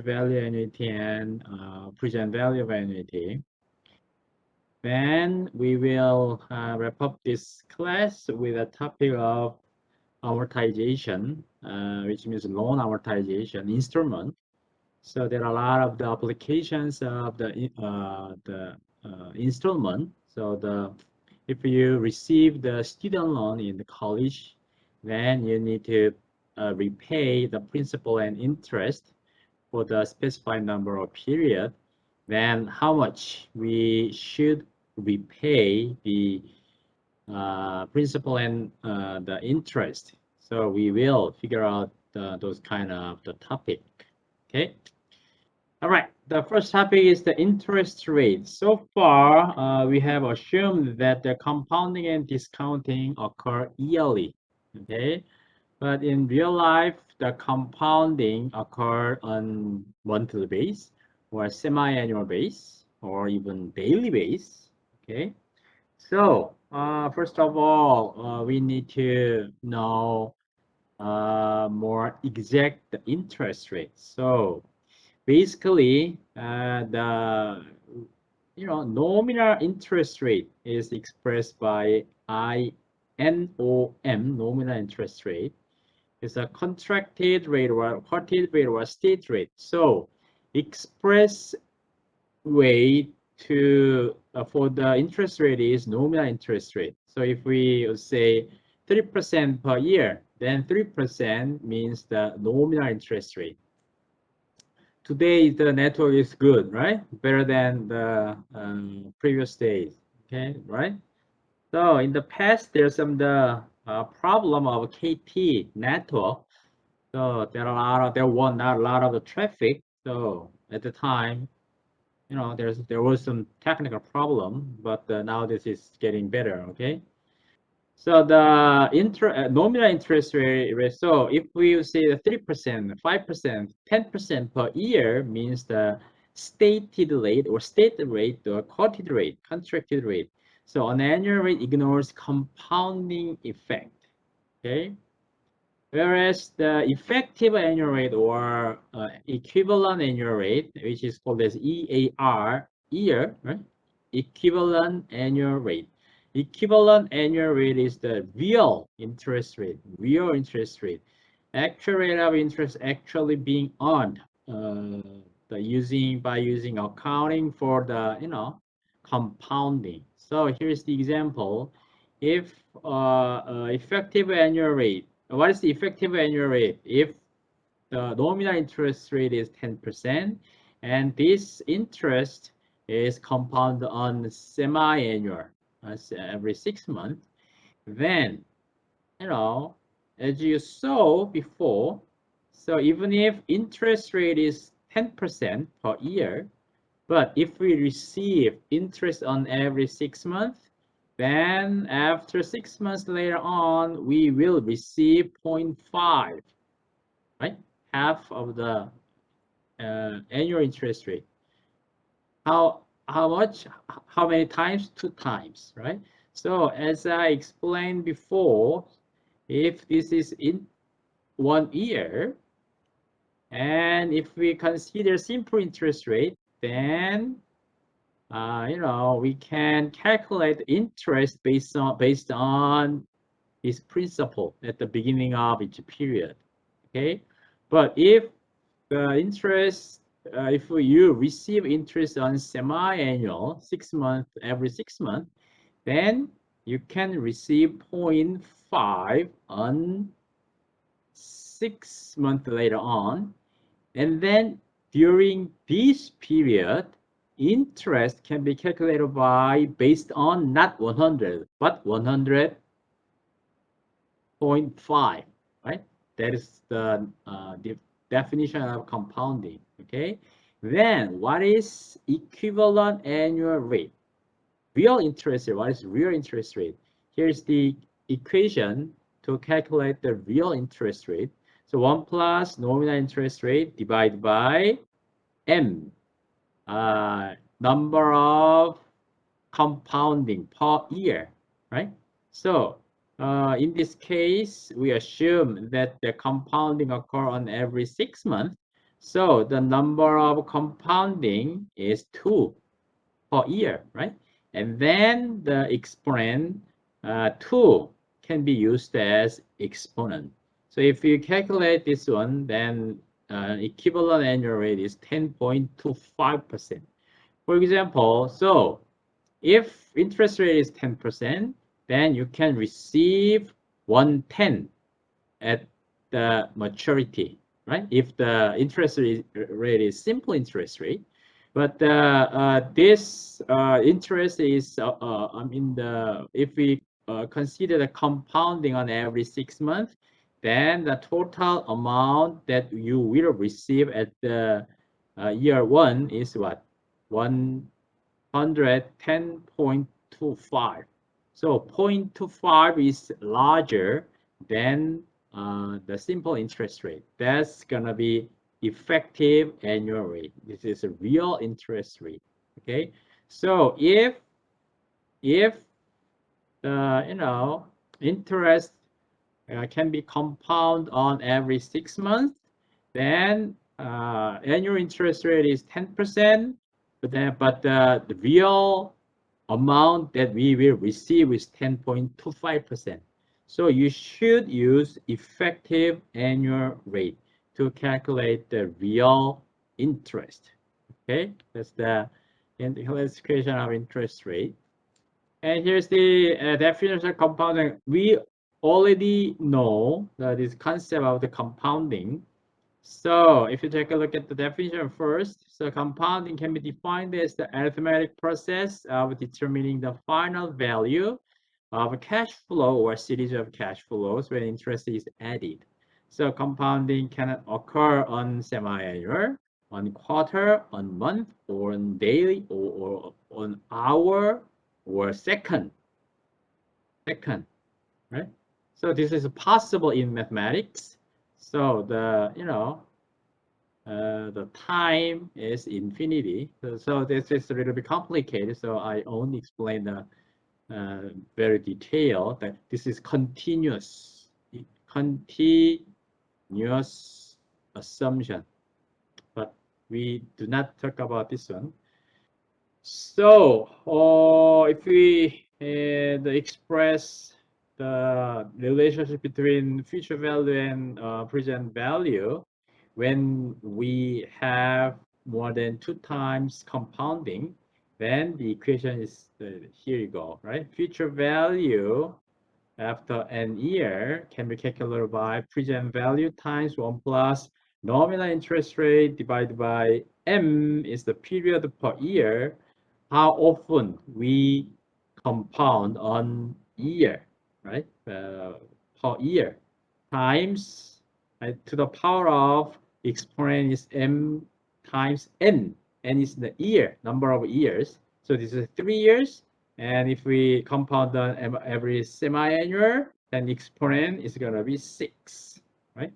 value annuity and present value of annuity. Then we will wrap up this class with a topic of amortization, which means loan amortization, installment. So there are a lot of the applications of the installment. So if you receive the student loan in the college, then you need to repay the principal and interest for the specified number of period. Then how much we should repay the principal and the interest. So we will figure out those kind of the topic. Okay. All right. The first topic is the interest rate. So far, we have assumed that the compounding and discounting occur yearly. Okay. But in real life, the compounding occur on monthly base or semi-annual base or even daily base. Okay. So, first of all, we need to know more exact interest rate. So, basically, the nominal interest rate is expressed by INOM, nominal interest rate. It's a contracted rate or quoted rate or state rate. So, express way to for the interest rate is nominal interest rate. So if we say 3% per year, then 3% means the nominal interest rate. Today the network is good, right? Better than the previous days. Okay, right? So in the past, there's some problem of KT network. So there was not a lot of the traffic. So at the time, there was some technical problem, but now this is getting better. Okay, so the nominal interest rate. So if we say the 3%, 5%, 10% per year means the stated rate or stated rate or quoted rate, contracted rate. So an annual rate ignores compounding effect. Okay. Whereas the effective annual rate or equivalent annual rate, which is called as EAR, year, right? Equivalent annual rate. Equivalent annual rate is the real interest rate, actual rate of interest actually being earned, by using accounting for the compounding. So here's the example. If effective annual rate, what is the effective annual rate? If the nominal interest rate is 10% and this interest is compounded on semi-annual, every 6 months, then as you saw before, so even if interest rate is 10% per year, but if we receive interest on every 6 months, then after 6 months later on, we will receive 0.5, right? Half of the annual interest rate. How much? How many times? 2 times, right? So as I explained before, if this is in 1 year, and if we consider simple interest rate, then we can calculate interest based on this principle at the beginning of each period. Okay, but if the interest, if you receive interest on semi-annual, 6 months, every 6 months, then you can receive 0.5 on 6 months later on, and then during this period, interest can be calculated based on not 100 but 100.5, right? That is the definition of compounding. Okay, then what is equivalent annual rate? Real interest rate. What is real interest rate? Here's the equation to calculate the real interest rate. So 1 plus nominal interest rate divided by M, number of compounding per year, right? So in this case, we assume that the compounding occur on every 6 months. So the number of compounding is 2 per year, right? And then the exponent 2 can be used as exponent. So if you calculate this one, then equivalent annual rate is 10.25%. For example, so if interest rate is 10%, then you can receive 110 at the maturity, right? If the interest rate is simple interest rate, but this interest is, I mean, if we consider the compounding on every 6 months, then the total amount that you will receive at the year 1 is what? 110.25. So 0.25 is larger than the simple interest rate. That's gonna be effective annual rate. This is a real interest rate. Okay. So if the interest can be compound on every 6 months, then annual interest rate is 10%. But the real amount that we will receive is 10.25%. So you should use effective annual rate to calculate the real interest. Okay, that's the classification of interest rate. And here's the definition of compounding. We already know this concept of the compounding. So if you take a look at the definition first, so compounding can be defined as the arithmetic process of determining the final value of a cash flow or series of cash flows when interest is added. So compounding can occur on semi-annual, on quarter, on month, or on daily, or on hour, or second, right? So this is possible in mathematics. So the time is infinity. So this is a little bit complicated. So I only explain the very detailed that this is continuous assumption. But we do not talk about this one. So if we express the relationship between future value and present value, when we have more than 2 times compounding, then the equation is here you go, right? Future value after an year can be calculated by present value times 1 plus nominal interest rate divided by M is the period per year, how often we compound on year, right? Per year times to the power of exponent is M times N. N is the year, number of years. So this is 3 years. And if we compound on every semi-annual, then the exponent is going to be 6, right?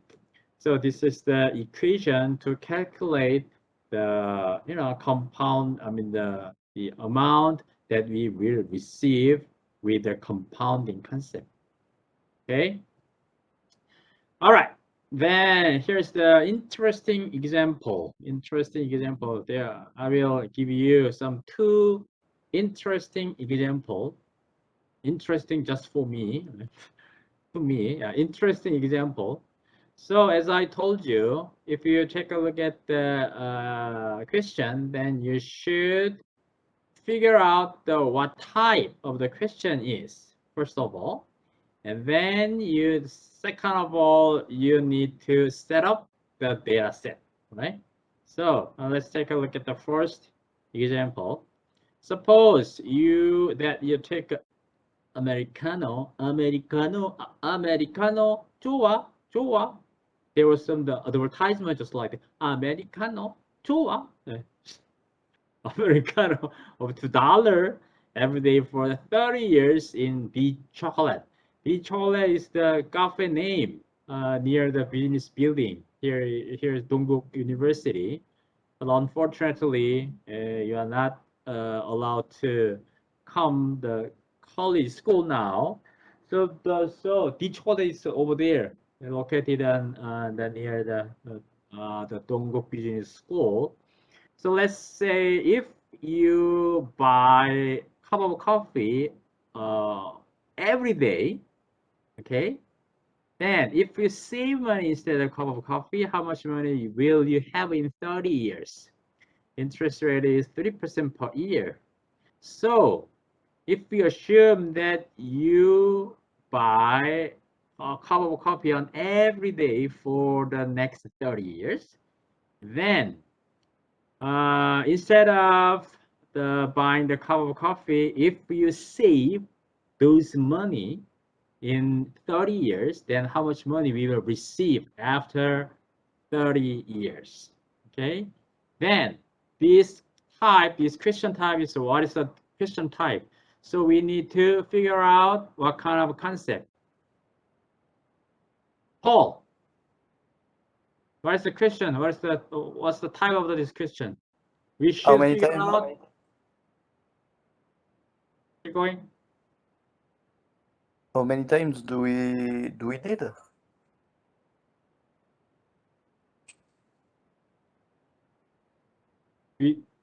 So this is the equation to calculate the compound. I mean the amount that we will receive with the compounding concept. Okay. All right. Then here's the interesting example. There, I will give you some 2 interesting example. Interesting just for me. Interesting example. So as I told you, if you take a look at the question, then you should figure out what type of the question is, first of all. And then second of all, you need to set up the data set, right? So let's take a look at the first example. Suppose you take Americano, 좋아. There was some advertisement just like Americano, 좋아. Americano of $2 every day for 30 years in B Chocolate. B Chocolate is the cafe name near the business building. Here is Dongguk University. But unfortunately, you are not allowed to come the college school now. So D Chocolate is over there, located on near the the Dongguk Business School. So let's say if you buy a cup of coffee every day, okay? Then if you save money instead of a cup of coffee, how much money will you have in 30 years? Interest rate is 3% per year. So if we assume that you buy a cup of coffee on every day for the next 30 years, then instead of buying the cup of coffee, if you save those money in 30 years, then how much money we will receive after 30 years? Okay, then this question type is, what is the question type? So we need to figure out what kind of concept. Paul, what is the question? What's the type of this question? We How should many figure times? out. Keep going. How many times do we need? Do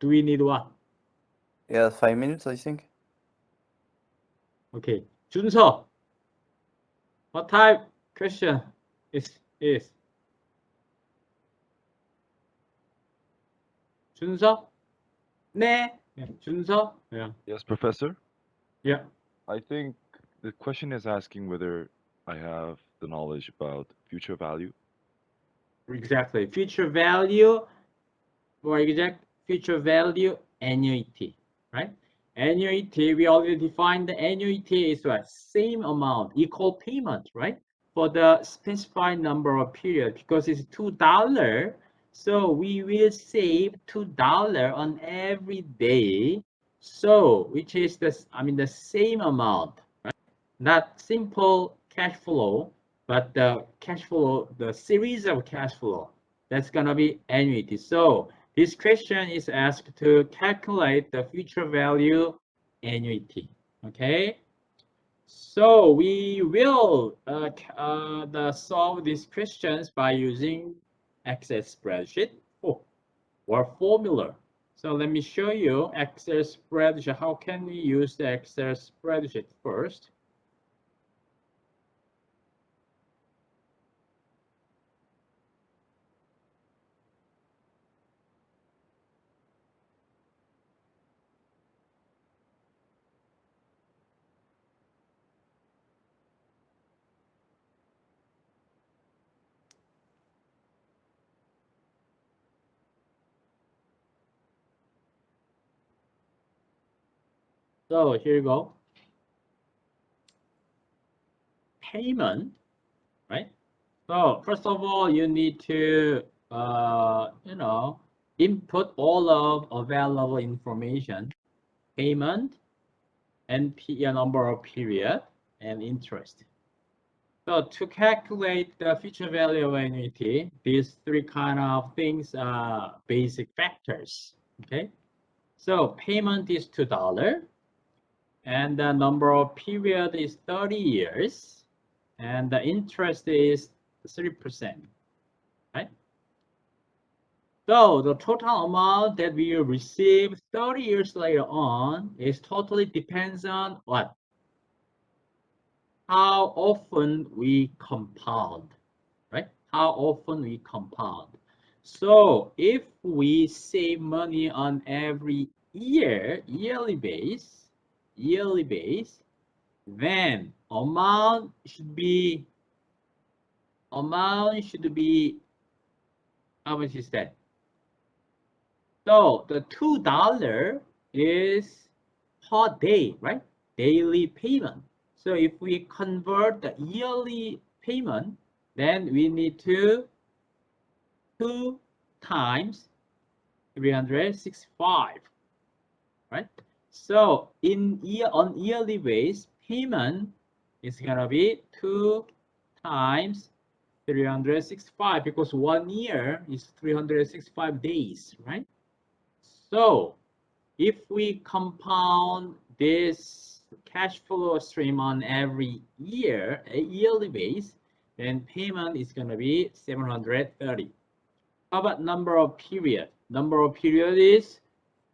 we need what? Yeah, 5 minutes, I think. Okay, 준서, what type question is? 준서? 네. Yeah, 준서? Yeah. Yes, Professor. Yeah. I think the question is asking whether I have the knowledge about future value. Exactly. Future value, or exact future value annuity, right? Annuity, we already defined the annuity is what? Same amount, equal payment, right? For the specified number of period, because it's $2. So we will save $2 on every day. So which is the same amount, right? Not simple cash flow, but the cash flow, the series of cash flow. That's gonna be annuity. So this question is asked to calculate the future value annuity. Okay. So we will solve these questions by using Excel spreadsheet or formula. So let me show you Excel spreadsheet. How can we use the Excel spreadsheet first? So here you go. Payment, right? So first of all, you need to input all of available information, payment, and number of period, and interest. So to calculate the future value of annuity, these three kind of things are basic factors. Okay. So payment is $2, and the number of period is 30 years, and the interest is 3%, right? So the total amount that we will receive 30 years later on is totally depends on what? How often we compound, right? How often we compound. So if we save money on every yearly base, then amount should be, how much is that? So the $2 is per day, right? Daily payment. So if we convert the yearly payment, then we need to 2 times 365, right? So on yearly base, payment is gonna be 2 times 365, because 1 year is 365 days, right? So if we compound this cash flow stream on every year, a yearly base, then payment is going to be 730. How about number of period? Number of period is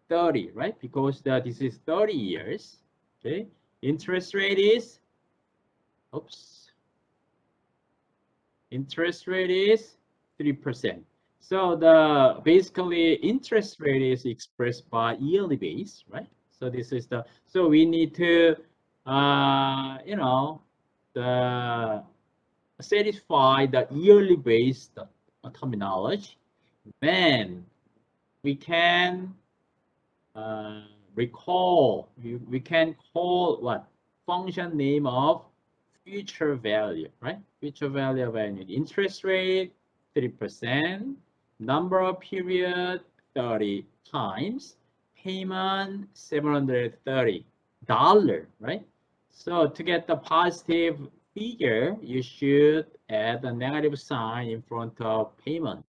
30, right? Because this is 30 years. Okay. Interest rate is, interest rate is 3%. So the basically interest rate is expressed by yearly base, right? So this is the, so we need to you know, the satisfy the yearly based terminology. Then we can recall, we can call what function name of future value, right? Future value of annual interest rate 3%, number of period 30 times, payment $730, right? So to get the positive figure, you should add a negative sign in front of payment.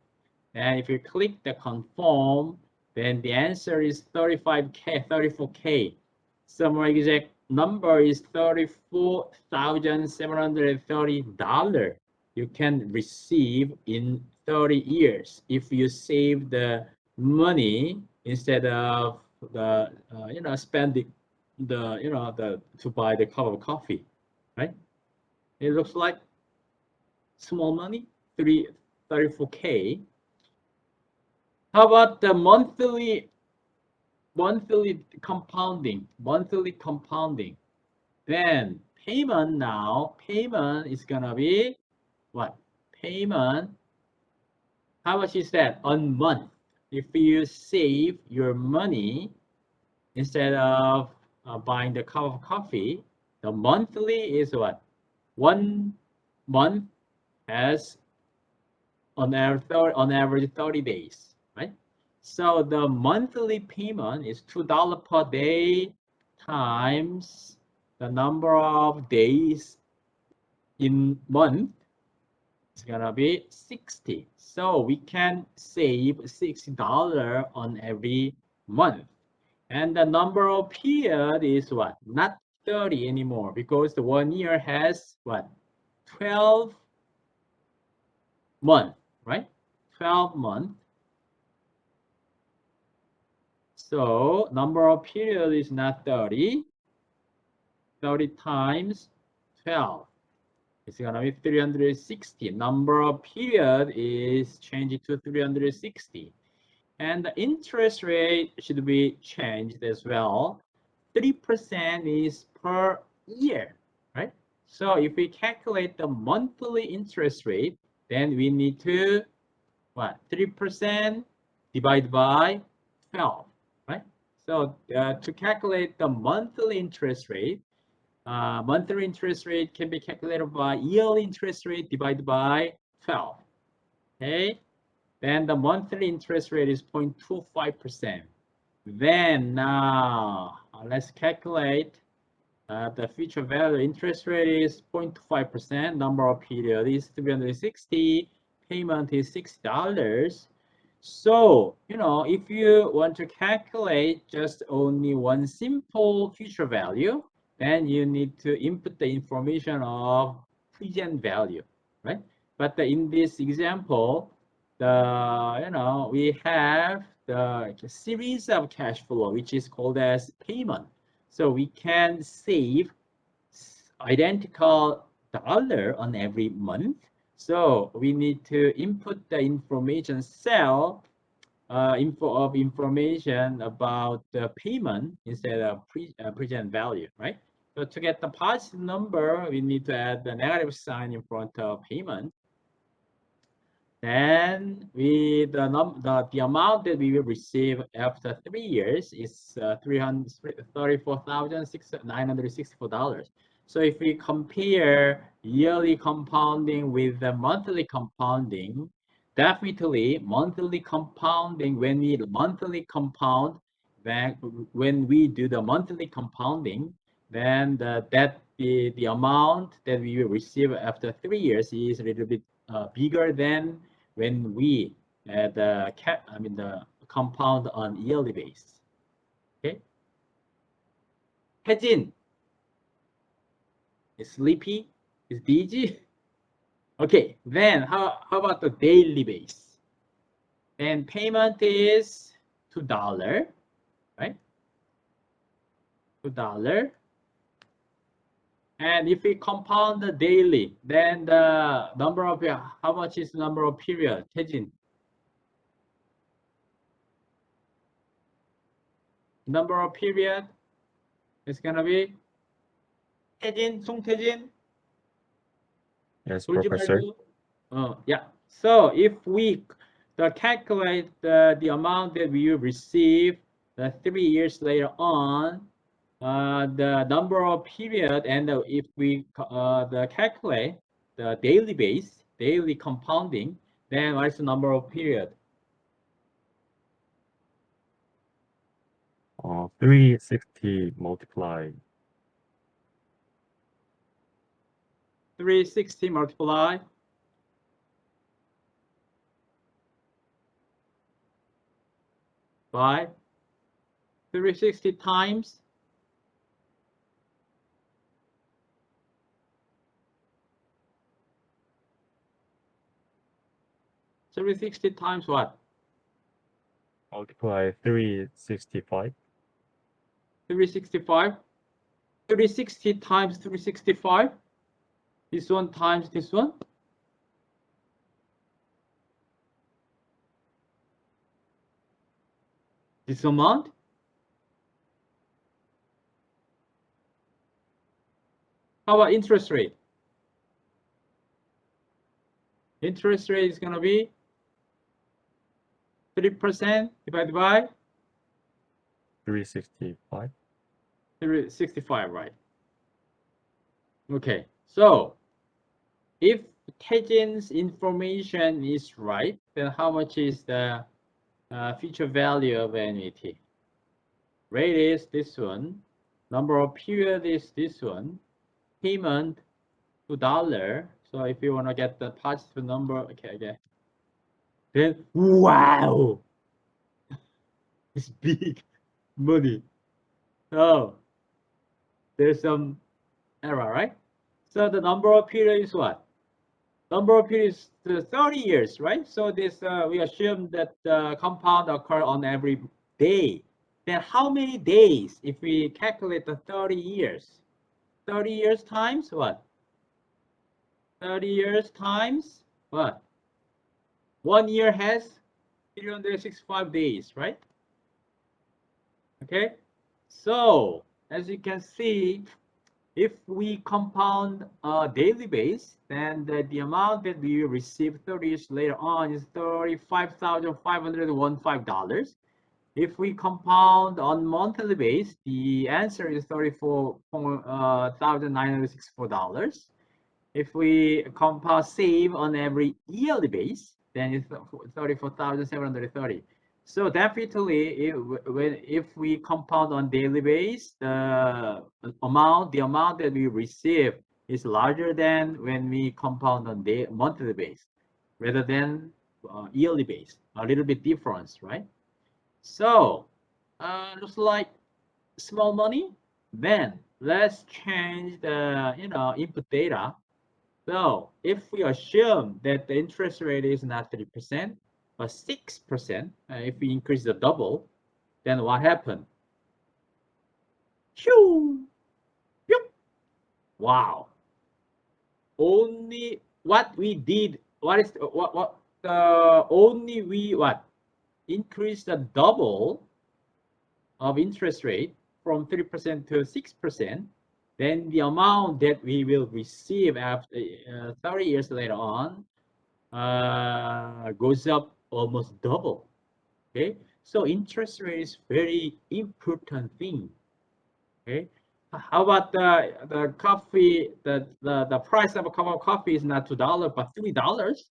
And if you click the confirm, then the answer is 35K, 34K. So my exact number is $34,730 you can receive in 30 years if you save the money instead of the spending the to buy the cup of coffee, right? It looks like small money, 34K. How about the monthly compounding? Then payment is gonna be what? Payment, how much is that on month? If you save your money instead of buying the cup of coffee, the monthly is what? 1 month has on average 30 days, right? So the monthly payment is $2 per day times the number of days in month. It's gonna be 60. So we can save $60 on every month. And the number of period is what? Not 30 anymore, because the 1 year has what? 12 months, right? 12 months. So number of period is not 30. 30 times 12. It's gonna be 360. Number of period is changed to 360. And the interest rate should be changed as well. 3% is per year, right? So if we calculate the monthly interest rate, then we need to, what? 3% divided by 12, right? So to calculate the monthly interest rate can be calculated by yearly interest rate divided by 12. Okay, then the monthly interest rate is 0.25%. Then now let's calculate the future value. Interest rate is 0.25%. Number of period is 360. Payment is $60. So, if you want to calculate just only one simple future value, then you need to input the information of present value, right? But in this example, we have the series of cash flow, which is called as payment. So we can save identical dollar on every month. So we need to input the information cell information about the payment instead of present value, right? So to get the positive number, we need to add the negative sign in front of payment. Then the amount that we will receive after 3 years is $334,964. So if we compare yearly compounding with the monthly compounding, definitely monthly compounding, when we monthly compound, then when we do the monthly compounding, then the amount that we will receive after 3 years is a little bit bigger than when we the compound on yearly base. Okay. 혜진 is sleepy, is dizzy. Okay, then how about the daily base? and payment is $2, right? $2. And if we compound the daily, then the number of, how much is the number of period? 태진. Number of period is gonna be 태진, 송태진. Yes, 돌지 Professor. 말고. Yeah. So if we calculate the amount that we will receive 3 years later on, the number of period, and if we calculate the daily compounding, then what is the number of period? 360 multiplied 360 multiply by 360 times 360 times what? multiply 365 365. 360 times 365. This one times this one. This amount. How about interest rate? Interest rate is going to be 3% divided by 365. 365, right? Okay, so if Taejin's information is right, then how much is the future value of annuity? Rate is this one. Number of period is this one. Payment $2. So if you want to get the positive number, okay. Then wow, it's big money. So there's some error, right? So the number of period is what? Number of period is 30 years, right? So this we assume that the compound occur on every day. Then how many days if we calculate the 30 years? 30 years times what? 30 years times what? 1 year has 365 days, right? Okay, so as you can see, if we compound daily base, then the amount that we will receive 30 years later on is $35,515. If we compound on monthly base, the answer is $34,964. If we compound save on every yearly base, then it's 34,730. So definitely, if we compound on daily base, the amount that we receive is larger than when we compound on monthly base, rather than yearly base. A little bit difference, right? So looks like small money. Then let's change the input data. So if we assume that the interest rate is not 3%, but 6%, if we increase the double, then what happened? Shoo! Yup! Wow! Only what we did, only we increase the double of interest rate from 3% to 6%. Then the amount that we will receive after 30 years later on goes up almost double. Okay, so interest rate is very important thing. Okay, how about the coffee? The price of a cup of coffee is not $2 but $3.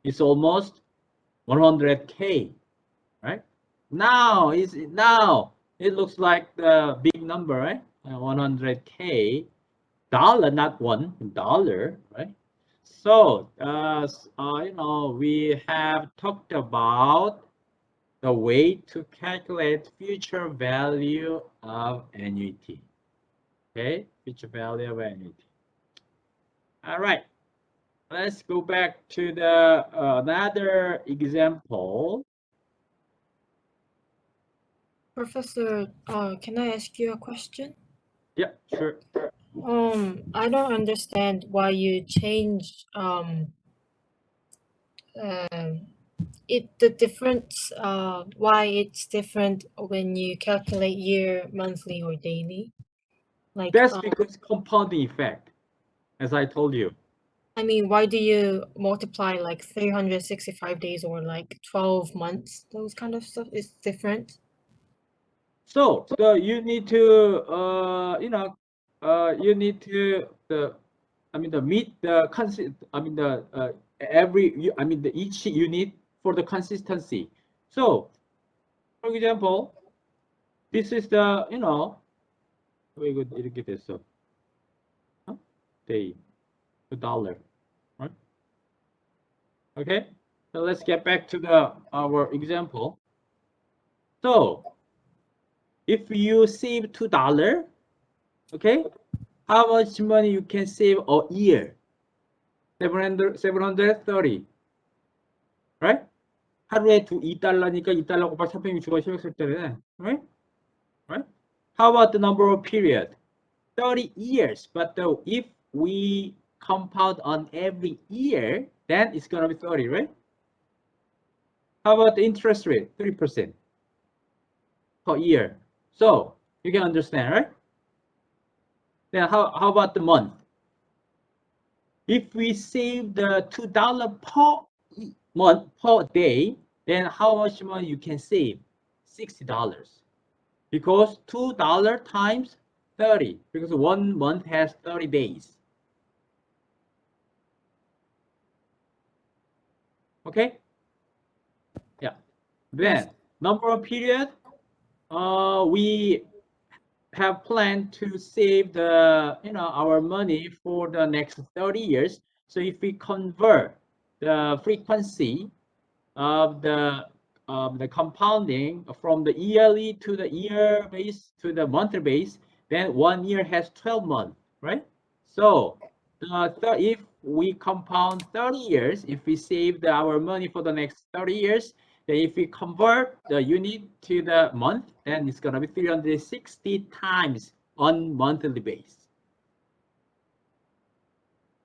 It's almost 100K, right? Now it looks like the big number, right? 100K dollar, not $1, right? So we have talked about the way to calculate future value of annuity. Okay, future value of annuity. All right. let's go back to the another example. Professor, can I ask you a question? Yeah, sure. I don't understand why you change the difference, why it's different when you calculate year, monthly, or daily. Like, That's because compounding effect, as I told you. I mean, why do you multiply like 365 days or like 12 months? Those kind of stuff is different. So you need to you need to meet the each unit for the consistency. So for example, this is the 이거 이렇게 됐어. Day $2, right? Okay. So let's get back to our example. So if you save $2, okay, how much money you can save a year? 730, right? 하루에 $2니까 $2 곱하기 360원 700원 right? Right? How about the number of period? 30 years, but if we compound on every year, then it's gonna be 30, right? How about the interest rate? 3% per year. So you can understand, right? Then how about the month? If we save the $2 per month per day, then how much money you can save? $60. Because $2 times 30, because 1 month has 30 days. Okay? Yeah. Then number of period, we have planned to save the our money for the next 30 years. So if we convert the frequency of the compounding from the yearly to the year base to the monthly base, then 1 year has 12 months, right? So if we compound 30 years, if we save our money for the next 30 years, then if we convert the unit to the month, then it's gonna be 360 times on monthly base.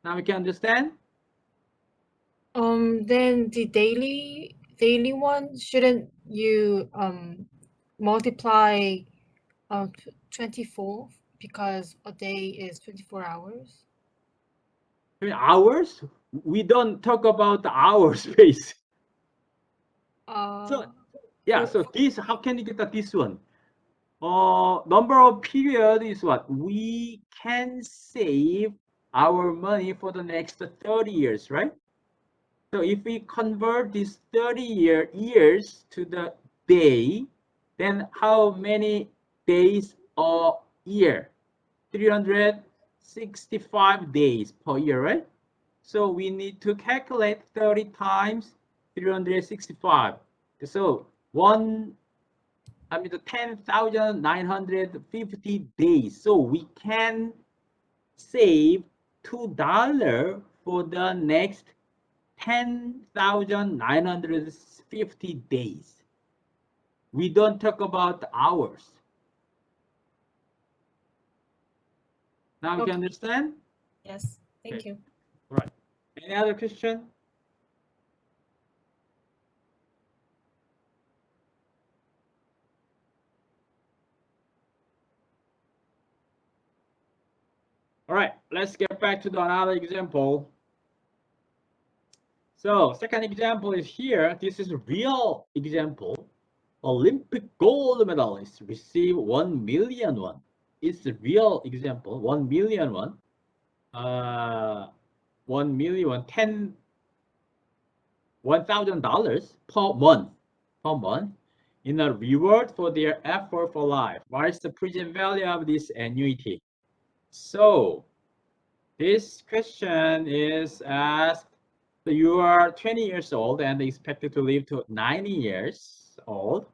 Now we can understand? Then the daily one, shouldn't you multiply 24 because a day is 24 hours? Hours? We don't talk about the hours base. So yeah, so this, how can you get this one? Number of period is what? We can save our money for the next 30 years, right? So if we convert these 30 years to the day, then how many days a year? 365 days per year, right? So we need to calculate 30 times 365. So 10,950 days. So we can save $2 for the next 10,950 days. We don't talk about the hours. Now you Okay. can understand? Yes, thank Okay. you. Right. Any other question? All right, let's get back to another example. So second example is here. This is a real example. Olympic gold medalist receive 1 million won. It's a real example. 1 million won. 1 million, $1,000 per month in a reward for their effort for life. What is the present value of this annuity? So this question is asked, so you are 20 years old and expected to live to 90 years old.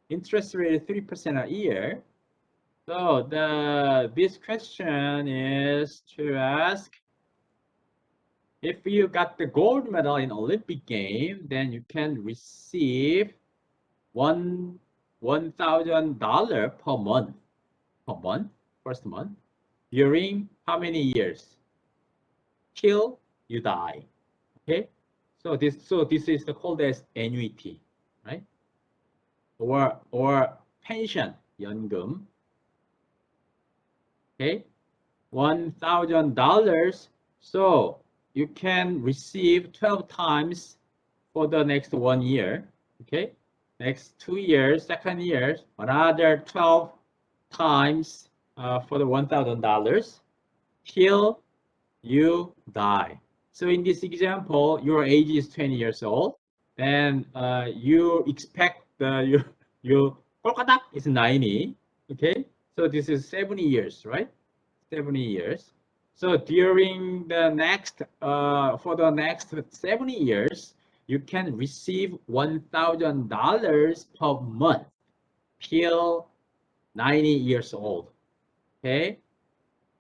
Interest rate is 3% a year. So this question is to ask, if you got the gold medal in Olympic game, then you can receive $1,000 per month, first month, during how many years? Till you die. Okay, so this is called as annuity, right? Or pension, 연금. Okay, $1,000. So you can receive 12 times for the next 1 year. Okay, next 2 years, second year, another 12 times for the $1,000 till you die. So in this example, your age is 20 years old, and you expect your Kolkata is 90. Okay, so this is 70 years, right? 70 years. So during the next for the next 70 years, you can receive $1,000 per month till 90 years old. Okay,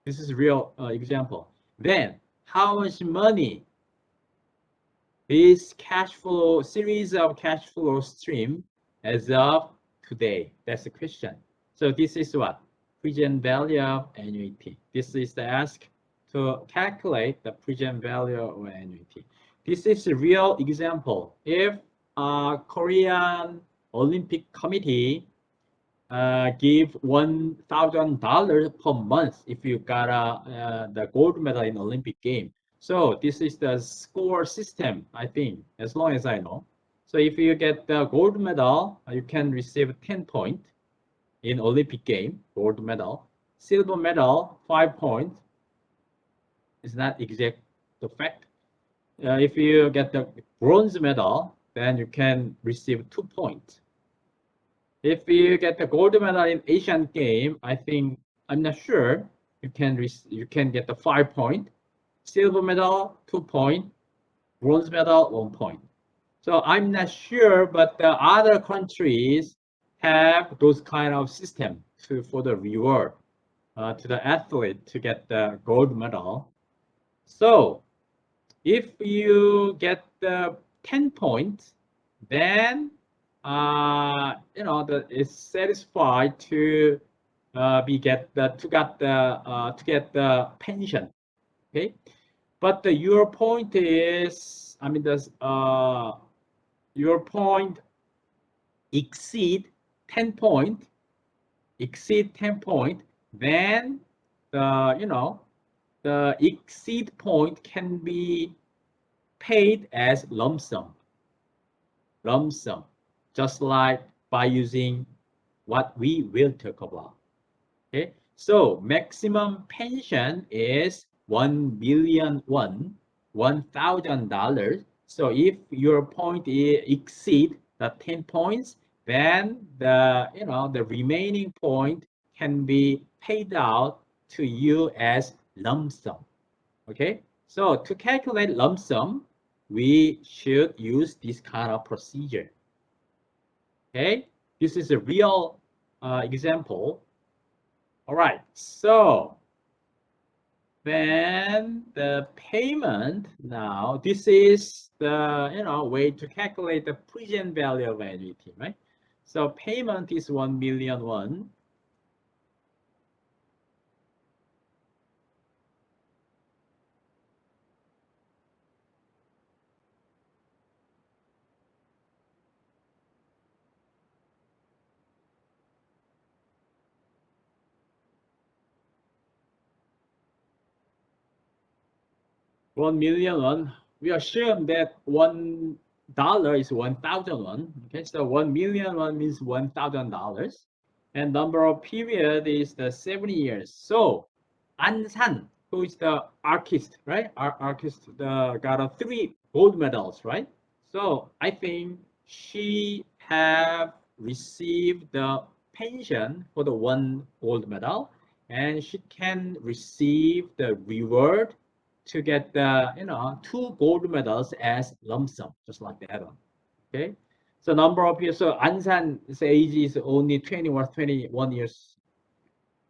this is real example. Then how much money this cash flow series of cash flow stream as of today? That's the question. So this is what present value of annuity. This is the ask to calculate the present value of annuity. This is a real example. If Korean Olympic Committee give $1,000 per month if you got the gold medal in Olympic game. So this is the score system, I think, as long as I know. So if you get the gold medal, you can receive 10 points in Olympic game, gold medal. Silver medal, 5 points. It's not exact the fact. If you get the bronze medal, then you can receive 2 points. If you get the gold medal in Asian game, I think, I'm not sure, you can get the 5 point, silver medal 2 point, bronze medal 1 point. So I'm not sure, but the other countries have those kind of system for the reward to the athlete to get the gold medal. So if you get the 10 points, then it's satisfied to get the pension. Okay, but your point is, I mean, your point exceed 10 point, then the exceed point can be paid as lump sum, just like by using what we will talk about. Okay, so maximum pension is 1 million won, $1,000. So if your point exceed the 10 points, then the remaining point can be paid out to you as lump sum. Okay, so to calculate lump sum, we should use this kind of procedure. Okay, this is a real example. All right, so then the payment now, this is the way to calculate the present value of annuity, right? So payment is 1 million won. $1 million. We assume that $1 is 1,000 won. Okay, so 1 million won means $1,000, and number of period is the 70 years. So Ansan, who is the artist, right? Our artist got 3 gold medals, right? So I think she have received the pension for the 1 gold medal, and she can receive the reward to get the 2 gold medals as lump sum, just like that one. Okay, so number of years. So Ansan's age is only 21 years,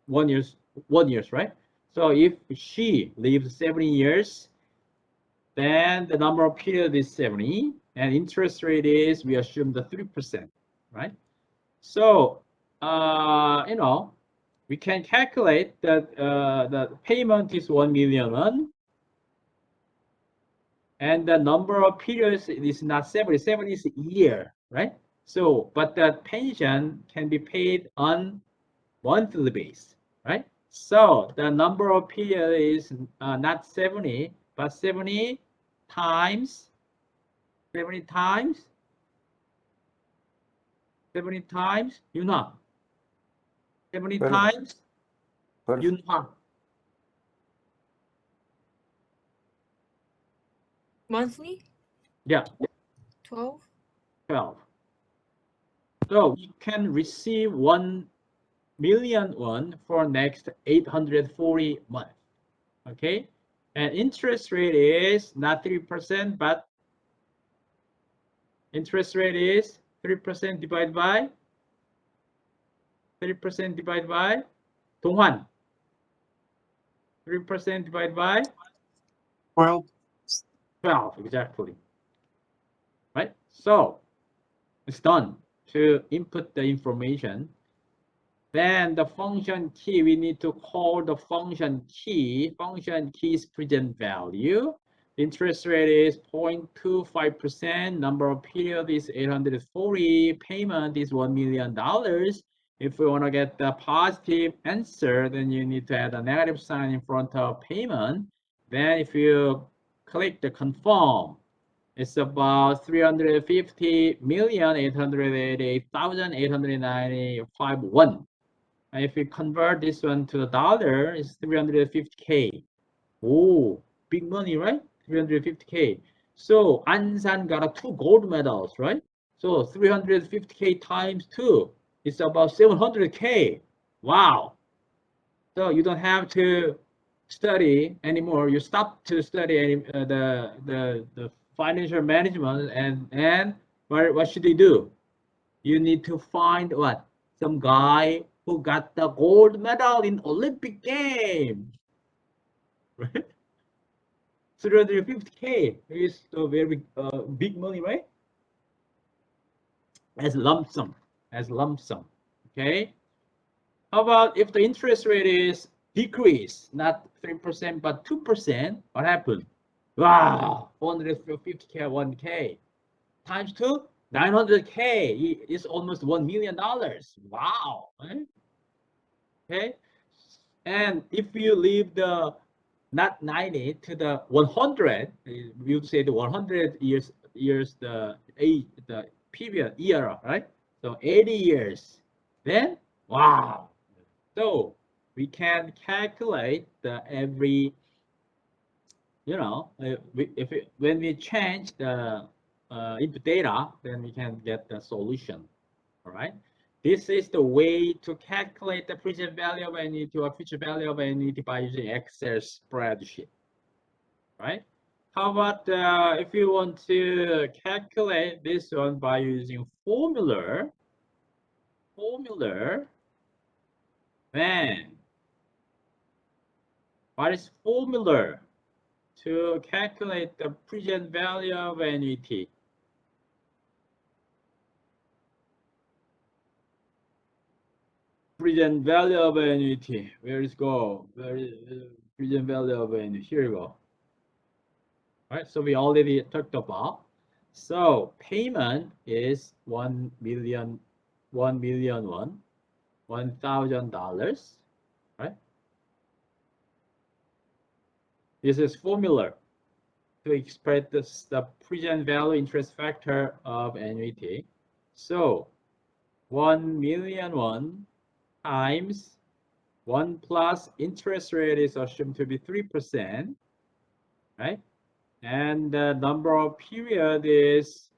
1 years, right? So if she lives 70 years, Then the number of period is 70, and interest rate is, we assume the 3%, right? So, you know, we can calculate that the payment is 1 million won, and the number of periods is not 70. 70 is a year, right? So, but the pension can be paid on monthly basis, right? So the number of period is not 70, but 70 times 70 times Yunha. 70 12. times 12. Yunha. Monthly? Yeah, 12? 12. So you can receive 1 million won for next 840 months. Okay, and interest rate is not 3%, but interest rate is 3% divided by 3% divided by 동환. 3% divided by 12. 12, exactly. Right? So it's done to input the information. Then the function key, we need to call the function key. Function key is present value. Interest rate is 0.25%. Number of period is 840. Payment is $1 million. If we want to get the positive answer, then you need to add a negative sign in front of payment. Then if you click the confirm, it's about 350,888,895 won. And if you convert this one to the dollar, it's 350K. Oh, big money, right? 350K. So Ansan got 2 gold medals, right? So 350K times 2 is about 700K. Wow. So you don't have to study anymore. You stop to study any, the financial management, and what should you do? You need to find what? Some guy who got the gold medal in Olympic game. Right? 350K is a very big money, right? As lump sum, okay? How about if the interest rate is decrease, not 3%, but 2%, what happened? Wow, 450K, 1K, times 2, 900K is almost $1 million. Wow, right? Okay? And if you leave the not 90 to the 100, we would say the 100 years the age, the period era, right? So 80 years. Then wow. So we can calculate the every, you know, when we change the input data, then we can get the solution. All right. This is the way to calculate the present value of annuity or future value of annuity by using Excel spreadsheet. Right? How about if you want to calculate this one by using formula? Then what is formula to calculate the present value of annuity? Present value of annuity. Where is go? Where is present value of annuity? Here you go. All right, so we already talked about. So payment is 1 million won, $1,000, right? This is formula to express the present value interest factor of annuity. So 1 million won times 1 plus interest rate is assumed to be 3%, right? And the number of period is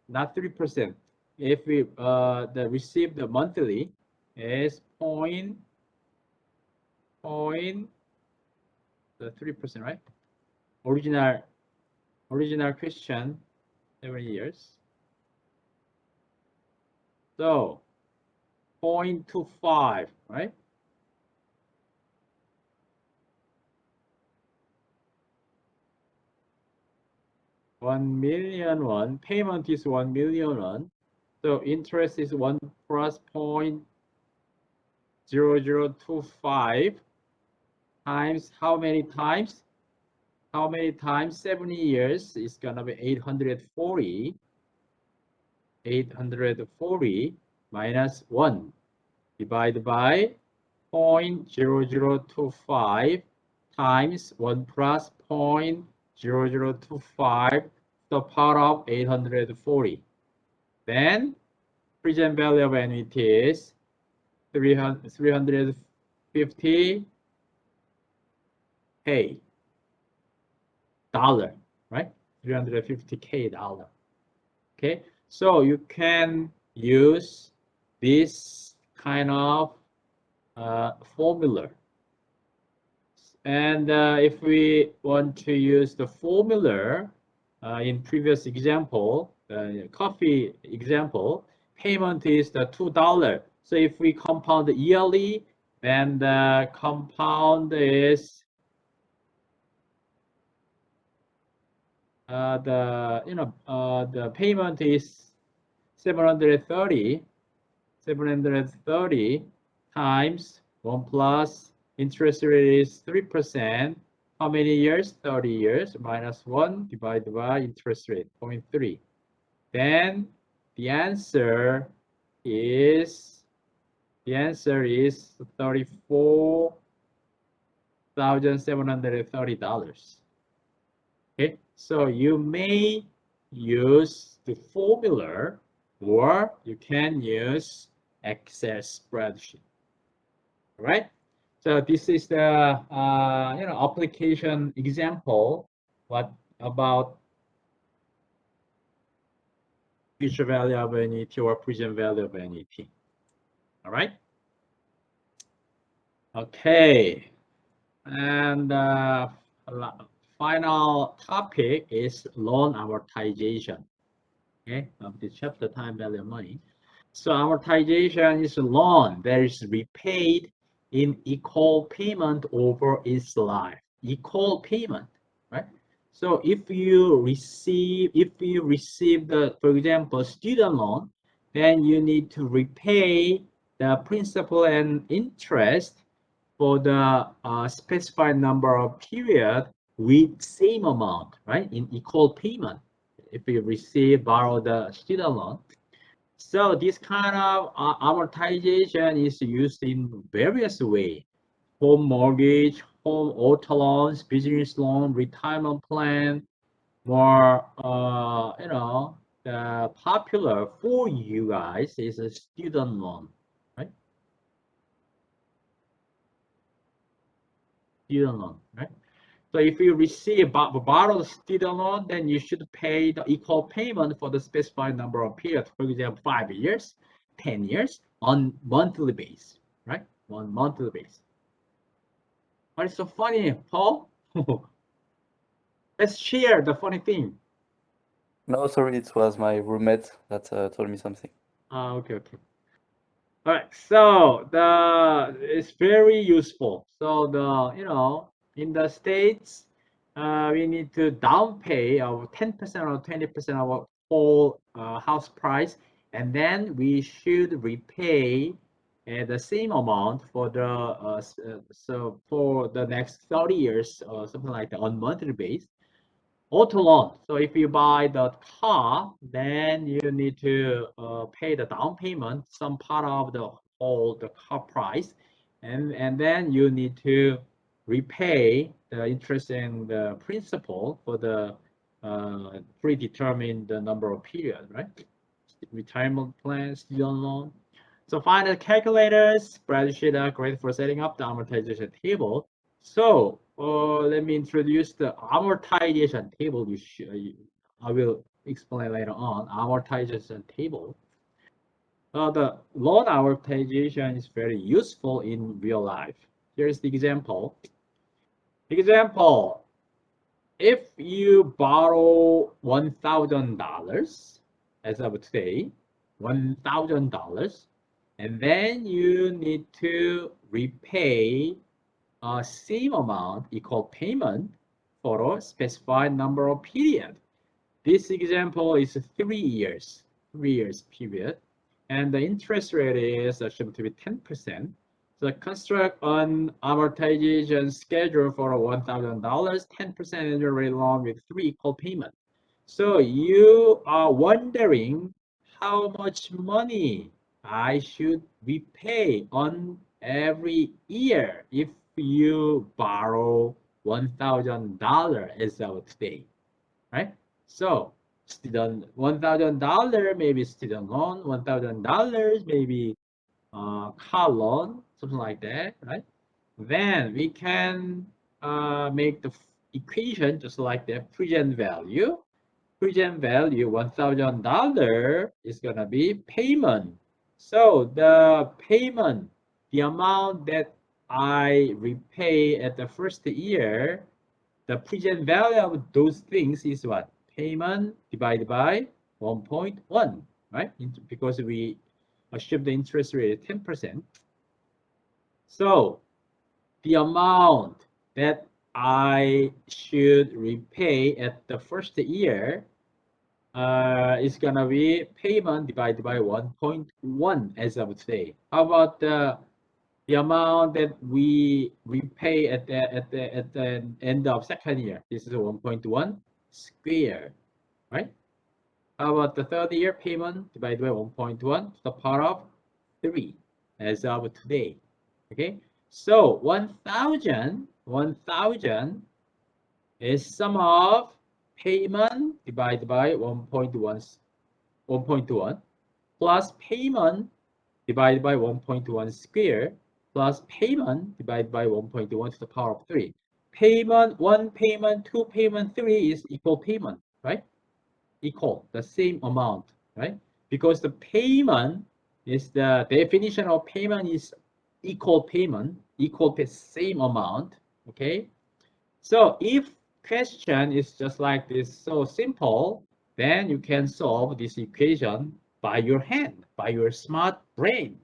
not 3%. If we the receive the monthly is point the 3%, right? Original question 7 years. So 0.25, right? 1 million won. Payment is 1 million won. So interest is 1 plus 0.0025 times how many times? How many times? 70 years is gonna be 840. 840 minus 1 divided by 0.0025 times 1 plus 0.0025 the power of 840. Then present value of annuity is 350 K dollar, right? 350K dollar. Okay, so you can use this kind of formula. And if we want to use the formula in previous example, coffee example, payment is the $2. So if we compound yearly, then the compound is the payment is 730 times 1 plus interest rate is 3%. How many years? 30 years minus 1 divided by interest rate 0.3. Then the answer is $34,730. Okay, so you may use the formula or you can use Excel spreadsheet. All right. So this is the application example. What about future value of annuity or present value of annuity? All right. Okay. And final topic is loan amortization. Okay, of the chapter time value of money. So amortization is a loan that is repaid in equal payment over its life. Equal payment, right? So if you receive the, for example, student loan, then you need to repay the principal and interest for the specified number of period with same amount, right? In equal payment. If you borrow the student loan. So this kind of amortization is used in various ways. Home mortgage, home auto loans, business loan, retirement plan, more, the popular for you guys is a student loan, right? Student loan, right? So if you receive borrowed student loan, then you should pay the equal payment for the specified number of periods. For example, 5 years, 10 years on monthly basis, right? On monthly basis. What is so funny, Paul? Let's share the funny thing. No, sorry, it was my roommate that told me something. Okay. All right, so it's very useful. So in the States, we need to down pay of 10% or 20% of our whole house price, and then we should repay the same amount for the so for the next 30 years or something like that on monthly basis. Auto loan. So if you buy the car, then you need to pay the down payment, some part of the car price, and then you need to repay the interest and the principal for the predetermined number of period, right? Retirement plan, student loan. So find the calculators, spreadsheet are great for setting up the amortization table. So let me introduce the amortization table. I will explain later on amortization table. The loan amortization is very useful in real life. Here's the example. Example, if you borrow $1,000 as of today, $1,000, and then you need to repay same amount equal payment for a specified number of period, this example is 3 years period, and the interest rate is assumed to be 10%. So construct an amortization schedule for $1,000, 10% annual rate loan with 3 equal payments. So you are wondering how much money I should repay on every year if you borrow $1,000 as of today, right? So student $1,000 maybe student loan, $1,000 maybe car loan, something like that, right? Then we can make the equation just like that. Present value $1,000 is gonna be payment. So the payment, the amount that I repay at the first year, the present value of those things is what? Payment divided by 1.1, right? Because we assume the interest rate is 10%. So the amount that I should repay at the first year is gonna be payment divided by 1.1 as of today. How about the amount that we repay at the end of second year? This is 1.1 square, right? How about the third year payment divided by 1.1 to the power of 3 as of today? Okay, so 1,000 is sum of payment divided by 1.1 plus payment divided by 1.1 square plus payment divided by 1.1 to the power of 3. Payment 1, payment 2, payment 3 is equal payment, right? Equal, the same amount, right? Because the payment is the definition of payment is equal payment, equal to same amount, okay? So if question is just like this, so simple, then you can solve this equation by your hand, by your smart brain,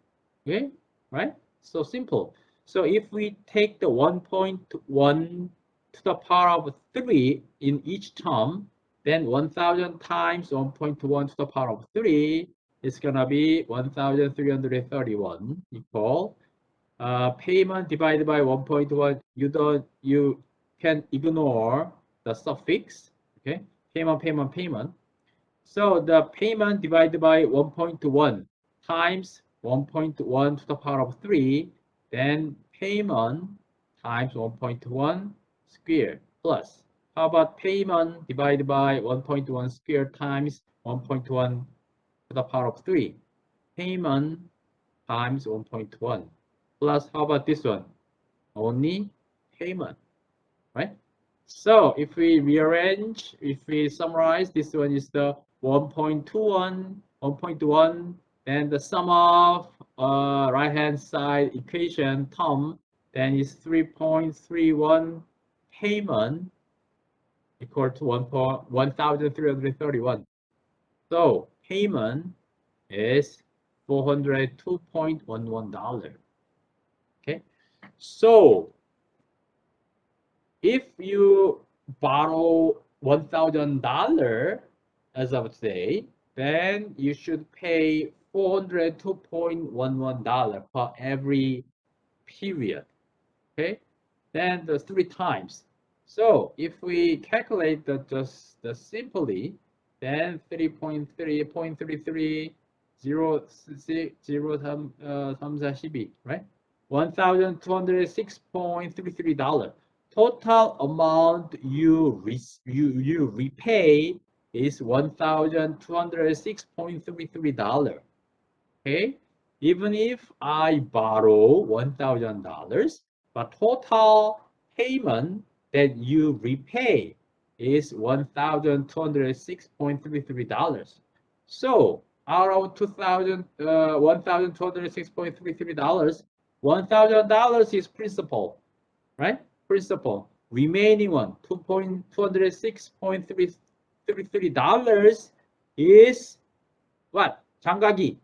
okay? Right? So simple. So if we take the 1.1 to the power of 3 in each term, then 1,000 times 1.1 to the power of 3 is gonna be 1,331 equal payment divided by 1.1. You can ignore the suffix, okay? Payment. So the payment divided by 1.1 times 1.1 to the power of 3, then payment times 1.1 square plus. How about payment divided by 1.1 square times 1.1 to the power of 3? Payment times 1.1 plus, how about this one? Only payment, right? So if we rearrange, if we summarize, this one is the 1.1, then the sum of right-hand side equation term, then is 3.31 payment equal to 1,331. So payment is $402.11. Okay, so if you borrow $1,000 as of today, then you should pay $402.11 per every period. Okay, then the 3 times. So if we calculate just simply, then 3.33 right? $1,206.33. Total amount you repay is $1,206.33. Okay, even if I borrow $1,000, but total payment that you repay is $1,206.33. So out of $1,206.33, $1,000 is principal, right? Principal. Remaining one, $206.33 is what? 장가기.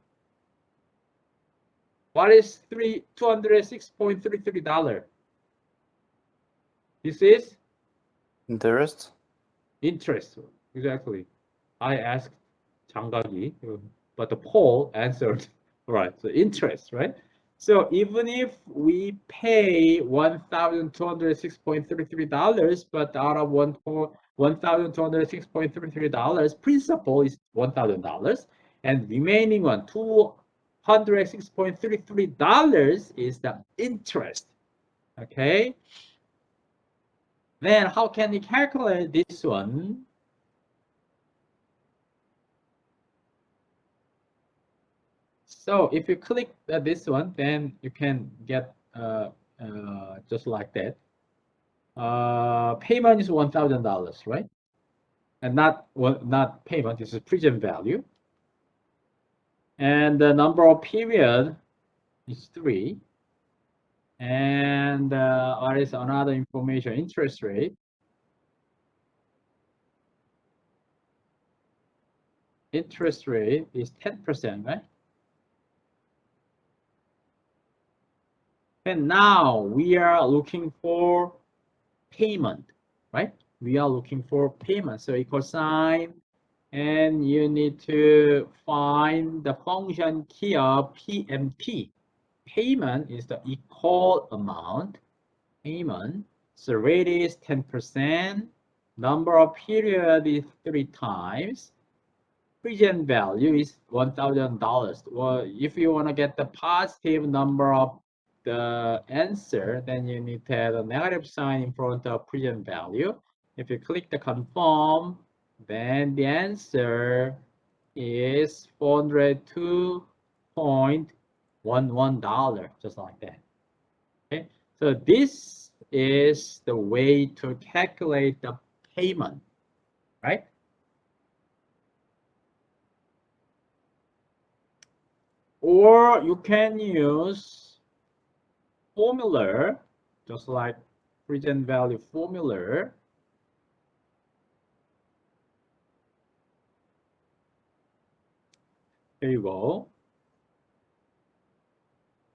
What is $206.33? This is Interest? interest, exactly. I asked 장각이, but the Paul answered. Right, so interest, right? So even if we pay $1,206.33, but out of $1,206.33, principal is $1,000, and remaining one, $206.33 is the interest. Okay. Then how can we calculate this one? So if you click this one, then you can get just like that. Payment is $1,000, right? And not payment, this is present value. And the number of period is 3. And what is another information? Interest rate. Interest rate is 10%, right? And now we are looking for payment, right? We are looking for payment. So equal sign, and you need to find the function key of PMT. Payment is the equal amount. Payment. So rate is 10%. Number of period is 3 times. Present value is $1,000. Well, if you want to get the positive number of the answer, then you need to add a negative sign in front of present value. If you click the confirm, then the answer is $402.11, just like that. Okay, so this is the way to calculate the payment, right? Or you can use formula, just like present value formula. Here you go.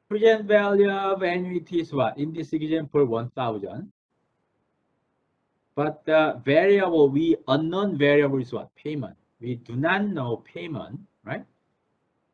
Present value of annuity is what? In this example, 1,000. But the variable, unknown variable is what? Payment. We do not know payment, right?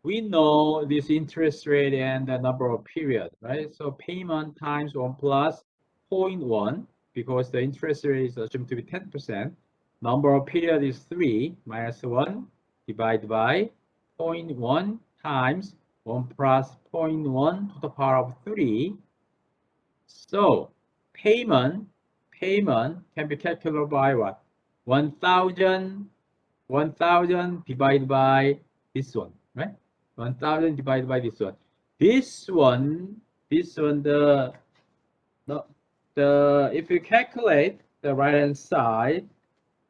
We know this interest rate and the number of period, right? So payment times 1 plus 0.1, because the interest rate is assumed to be 10%. Number of period is 3 minus 1 divided by 0.1 times 1 plus 0.1 to the power of 3. So payment can be calculated by what? 1,000 divided by this one, right? 1,000 divided by this one. This one, the if you calculate the right hand side,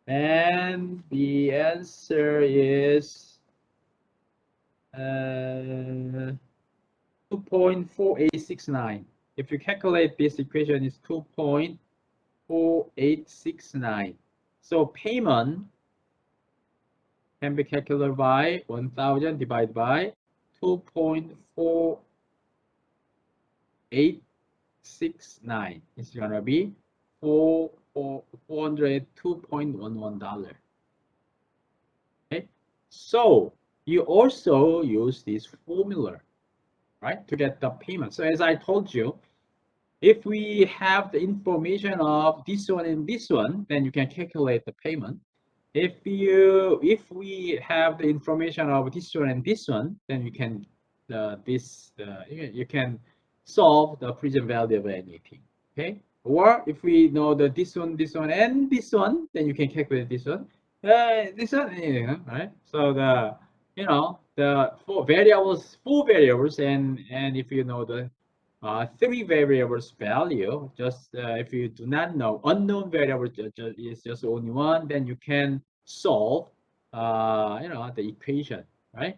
and the answer is 2.4869. If you calculate this equation, is 2.4869. So payment can be calculated by 1,000 divided by 2.4869. It's gonna be $402.11. Okay, so you also use this formula, right, to get the payment. So as I told you, if we have the information of this one and this one, then you can calculate the payment. If we have the information of this one and this one, then you can you can solve the present value of anything. Okay, or if we know that this one, and this one, then you can calculate this one, right? So the four variables, and if you know the 3 variables value, just if you do not know unknown variable is just only one, then you can solve the equation, right?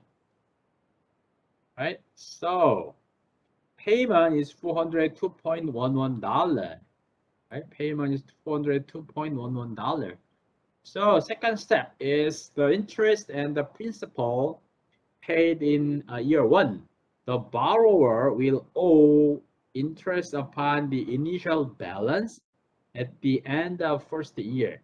So payment is $402.11, right? Payment is $402.11. So second step is the interest and the principal paid in year 1. The borrower will owe interest upon the initial balance at the end of first year.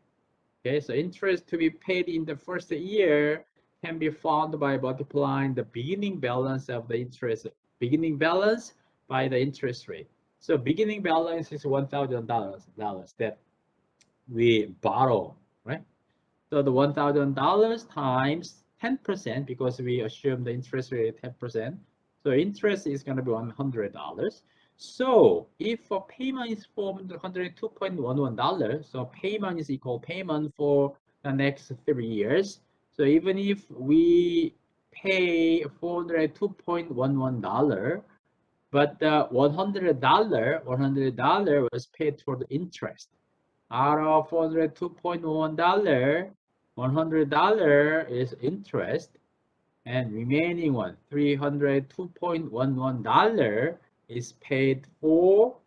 Okay, so interest to be paid in the first year can be found by multiplying the beginning balance of the interest, beginning balance by the interest rate. So beginning balance is $1,000 that we borrow, right? So the $1,000 times 10% because we assume the interest rate 10%. So interest is going to be $100. So if a payment is $402.11, so payment is equal payment for the next 3 years. So even if we pay $402.11, but the $100 was paid for the interest. Out of $402.11, $100 is interest, and remaining one, $302.11 is paid for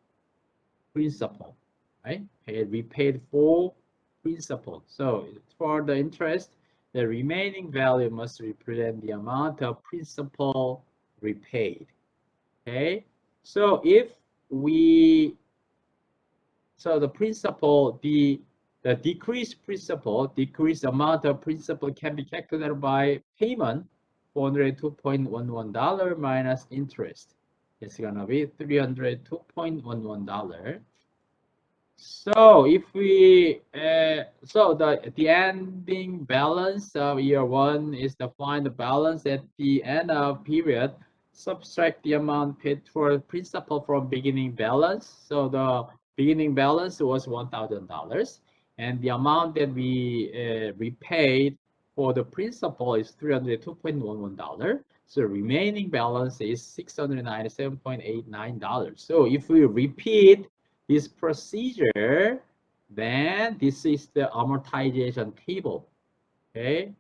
principal, right? We paid for principal. So for the interest, the remaining value must represent the amount of principal repaid. Okay, so if we the principal, the decreased principal, decreased amount of principal can be calculated by payment, $402.11 minus interest. It's gonna be $302.11. So if we, so the ending balance of year one is to find the balance at the end of period, subtract the amount paid for principal from beginning balance. So the beginning balance was $1,000, and the amount that we repaid for the principal is $302.11. So remaining balance is $697.89. So if we repeat this procedure, then this is the amortization table. Okay,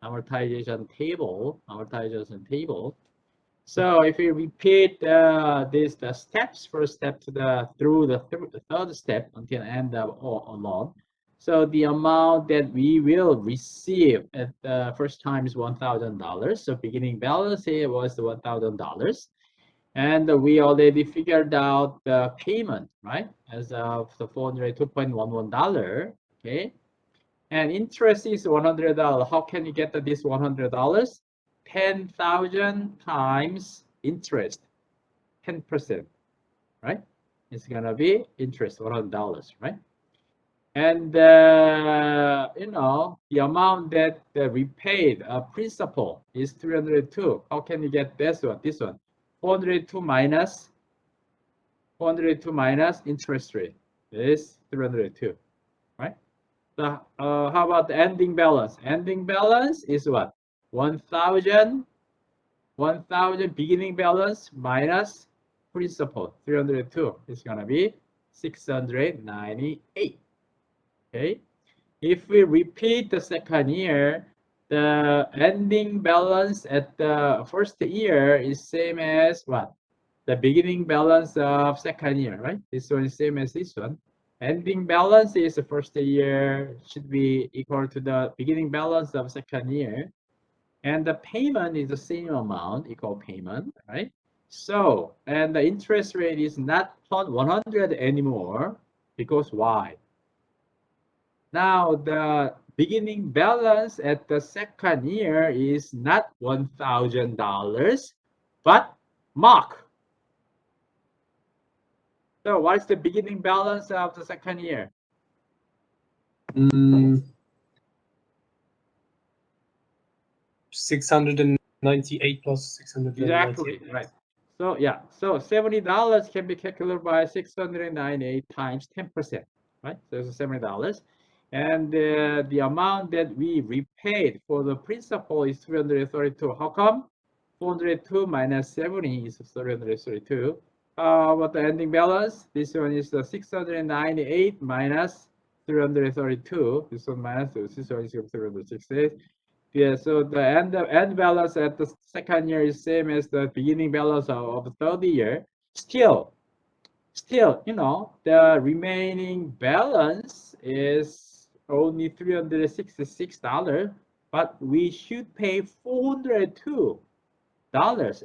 amortization table. So if we repeat the steps, first step to the third step until end of along. So the amount that we will receive at the first time is $1,000. So beginning balance here was $1,000. And we already figured out the payment, right? As of the $402.11, okay? And interest is $100. How can you get this $100? 10,000 times interest, 10%, right? It's gonna be interest, $100, right? And you know, the amount that repaid principal is 302. How can you get this one? 402 minus interest rate is 302, right? So how about the ending balance? Ending balance is what? 1,000 beginning balance minus principal, 302 is gonna be 698. Okay, if we repeat the second year, the ending balance at the first year is same as what? The beginning balance of second year, right? This one is same as this one. Ending balance is the first year should be equal to the beginning balance of second year. And the payment is the same amount, equal payment, right? So, and the interest rate is not 100 anymore, because why? Now, the beginning balance at the second year is not $1,000, but mark. So what is the beginning balance of the second year? 698 plus 698. Exactly, right. So yeah, so $70 can be calculated by 698 times 10%, right? So it's $70. And the amount that we repaid for the principal is 332. How come? 402 minus 70 is 332. What the ending balance? This one is the 698 minus 332. This one minus this one is 368. Yeah, so the end balance at the second year is same as the beginning balance of the third year. Still, you know, the remaining balance is only $366, but we should pay $402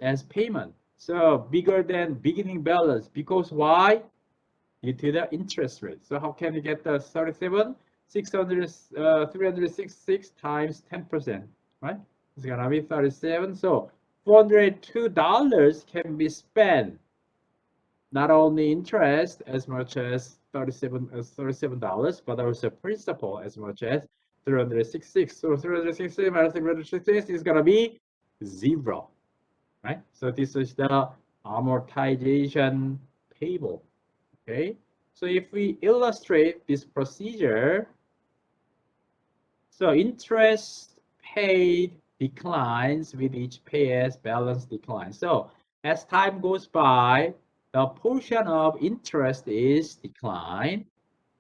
as payment. So bigger than beginning balance, because why? Due to the interest rate. So how can you get the 37? 366 times 10%, right? It's gonna be 37. So $402 can be spent not only interest as much as $37, but also principal as much as 366. So 366 minus 366 is gonna be 0, right? So this is the amortization table. Okay, so if we illustrate this procedure, so interest paid declines with each payer's balance declines. So as time goes by, the portion of interest is declined,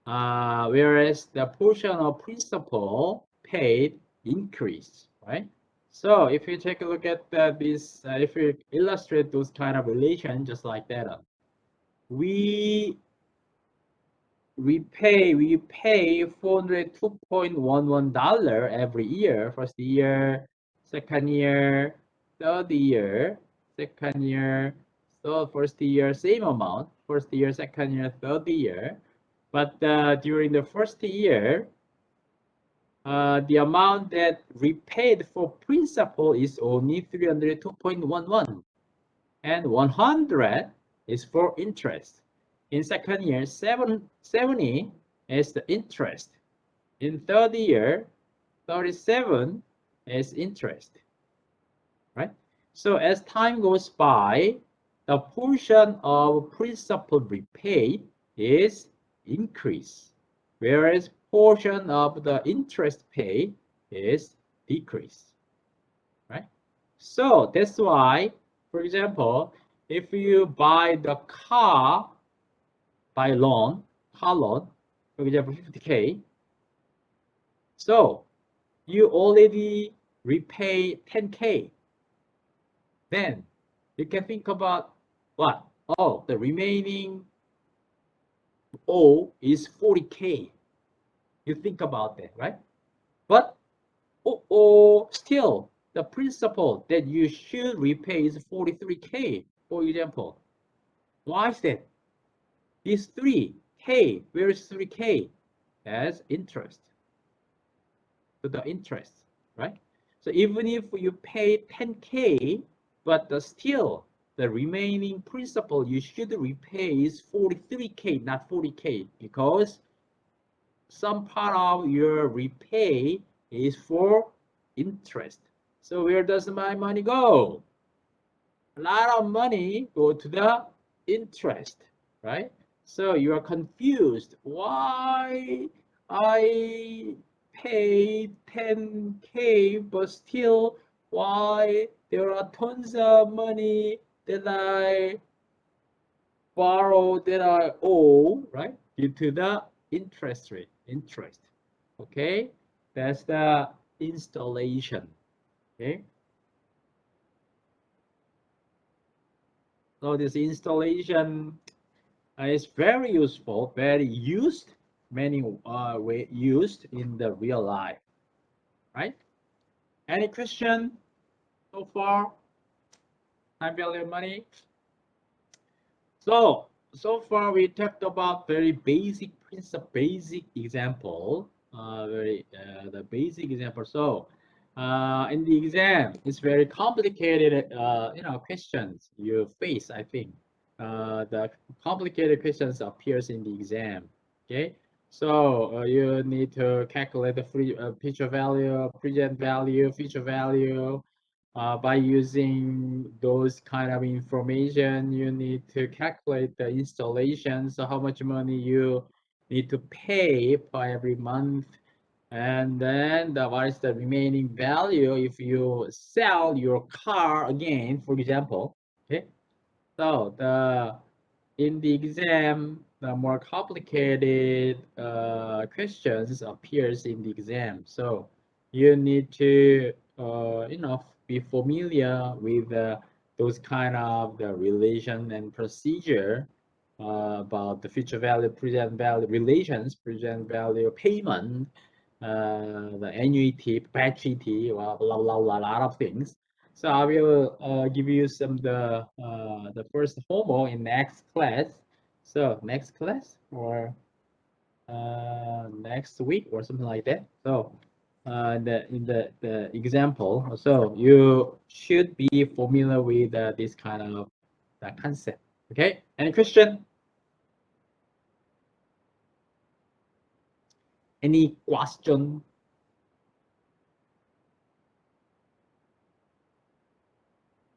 whereas the portion of principal paid increase, right? So if you take a look at this, if we illustrate those kind of relation just like that, we pay $402.11 every year. First year, second year, third year, second year, so first year same amount. First year, second year, third year. But during the first year, the amount that repaid for principal is only 302.11, and 100 is for interest. In second year, 70 is the interest. In third year, 37 is interest, right? So as time goes by, the portion of principal repaid is increase, whereas portion of the interest paid is decrease, right? So that's why, for example, if you buy the car by loan, car loan, for example, 50K, so you already repay 10K, then you can think about what? Oh, the remaining O is 40K. You think about that, right? But still, the principal that you should repay is 43K, for example. Why is that? This 3K, where is 3K? As interest. To the interest, right? So even if you pay 10K, but still the remaining principal you should repay is 43K, not 40K, because some part of your repay is for interest. So where does my money go? A lot of money go to the interest, right? So you are confused. Why I paid 10K, but still why there are tons of money that I borrow that I owe, right? Due to the interest rate, interest. Okay, that's the installation. Okay. So this installation is very useful, very used, many way used in the real life, right? Any question so far? Time value of money. So far we talked about very basic principle, basic example, the basic example. So in the exam, it's very complicated, questions you face. I think the complicated questions appears in the exam. Okay, so you need to calculate the future value, present value, future value. By using those kind of information, you need to calculate the installation. So how much money you need to pay for every month, and then what is the remaining value if you sell your car again, for example. Okay, so in the exam, the more complicated questions appears in the exam. So you need to be familiar with those kind of the relation and procedure about the future value, present value relations, present value payment, the annuity, perpetuity, blah, blah, blah, blah, a lot of things. So I will give you some the first homework in next class. So next class or next week or something like that. So in the example, so you should be familiar with this kind of concept. Okay, any question? Any question?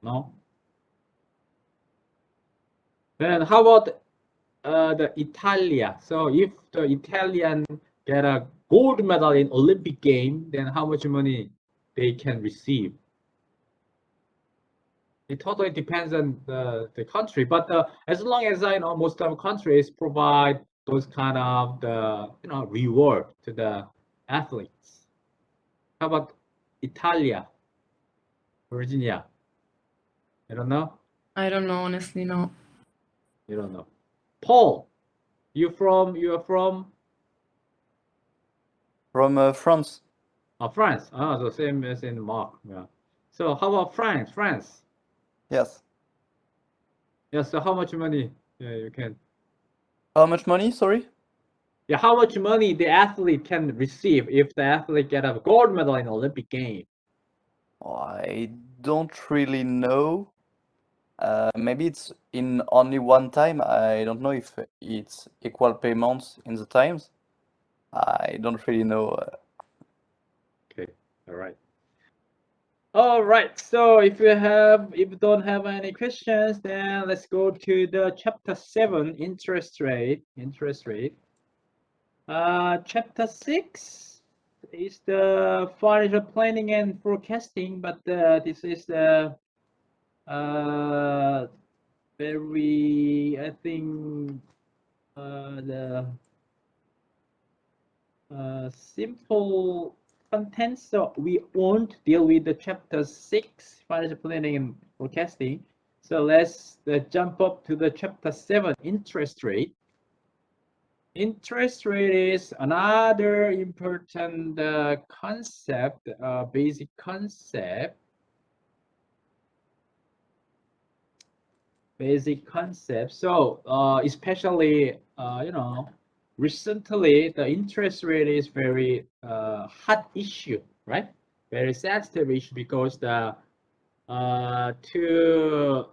No. Then how about the Italia? So if the Italian get a gold medal in Olympic game, then how much money they can receive? It totally depends on the country, but as long as I know, most of countries provide those kind of reward to the athletes. How about Italia, Virginia? I don't know. I don't know, honestly, no. You don't know. Paul, you are from France. France. Ah, the same as in Mark. Yeah. So how about France? France. Yes. Yeah. So how much money? Yeah, you can. How much money? Sorry. Yeah, how much money the athlete can receive if the athlete get a gold medal in Olympic game? I don't really know. Maybe it's in only one time. I don't know if it's equal payments in the times. I don't really know. Okay. All right. All right. So if you don't have any questions, then let's go to the chapter 7, interest rate. Chapter 6 is the financial planning and forecasting, but this is the very, I think, the simple content. So we won't deal with the chapter 6, financial planning and forecasting. So let's jump up to the chapter 7, interest rate. Interest rate is another important concept, basic concept. So especially recently the interest rate is very hot issue, right? Very sensitive issue because to